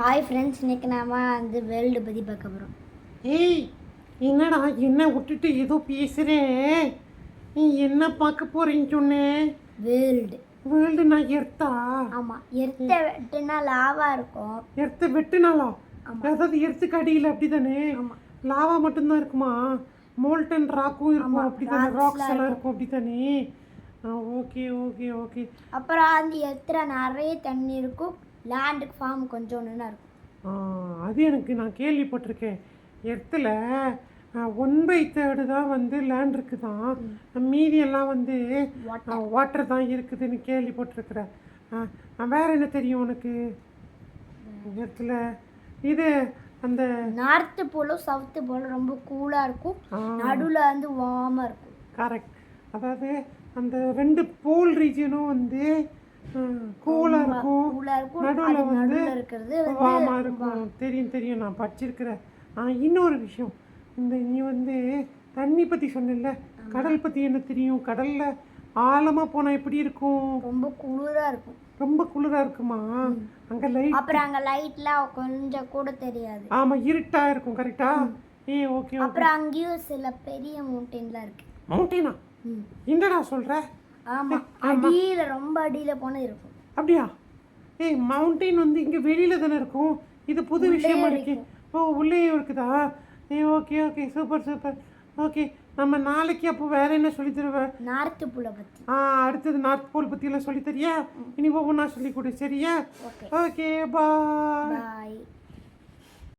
Hi friends, இன்றைக்கி நாம வந்து வேர்ல்டு பற்றி பார்க்க போகிறோம். ஏய், என்னடா என்ன விட்டுட்டு ஏதோ பேசுகிறேன். நீ என்ன பார்க்க போகிறேன்னு சொன்னேன்? வேர்ல்டு வேர்ல்டு நான் எர்த்தா? ஆமாம், எர்த்தை வெட்டுனா லாவா இருக்கும். எர்த்தை வெட்டுனாலா? அதாவது எர்த்துக்கு அடியில் அப்படி தானே? ஆமாம், லாவா மட்டும்தான் இருக்குமா? மோல்டன் ராக்கும் இருக்கும் அப்படி தானே? ராக்ஸ் எல்லாம் இருக்கும் அப்படி தானே? Okay okay okay. அப்புறம் அந்த எர்த்தில் நிறைய தண்ணி இருக்கும். லேண்டுக்கு ஃபார்ம் கொஞ்சம் ஒன்று இருக்கும். அது எனக்கு நான் கேள்விப்பட்டிருக்கேன். எர்த்தில் 1/3 தான் வந்து லேண்ட் இருக்குதான், மீதி எல்லாம் வந்து வாட்டர் தான் இருக்குதுன்னு கேள்விப்பட்டிருக்கிறேன். வேற என்ன தெரியும் உனக்கு? எர்த்தில் இது அந்த நார்த்து போலும் சவுத்து போலும் ரொம்ப கூலாக இருக்கும், நடுவில் வந்து வார்மாக இருக்கும். கரெக்ட். அதாவது அந்த 2 போல் ரீஜனும் வந்து கூலாக இருக்கும், நடுவில் வந்து வார்மாக இருக்கும். தெரியும் தெரியும், நான் படிச்சிருக்கிறேன். இன்னொரு விஷயம், இந்த நீ வந்து தண்ணி பற்றி சொன்ன, கடல் பற்றி என்ன தெரியும்? கடலில் ஆழமாக போனால் எப்படி இருக்கும்? ரொம்ப குளிராக இருக்கும். ரொம்ப குளிராக இருக்குமா? அங்கே லைட், அப்புறம் அங்கே லைட்லாம் கொஞ்சம் கூட தெரியாது. ஆமாம், இருட்டாக இருக்கும். கரெக்டா? ஓகே. அப்புறம் அங்கேயும் சில பெரிய மவுண்டெயின்லாம் இருக்கு. மவுண்டெயினா? என்னடா சொல்கிற? ஆமாம், அடியில் ரொம்ப அடியில் போனால் இருக்கும். அப்படியா? மவுண்டெயின் வந்து இங்கே வெளியில் தானே இருக்கும். இது புது விஷயமா இருக்கு. உள்ளே இருக்குதா? Okay okay, super super. Okay, நம்ம நாளைக்கு அப்போ வேற என்ன சொல்லி தருவேன்? நார்த் போலை பற்றி. அடுத்தது நார்த் போல் பற்றியெல்லாம் சொல்லி தரியா? இனி ஒவ்வொன்றா சொல்லி கொடு, சரியா? ஓகே, ஓகே, பாய்.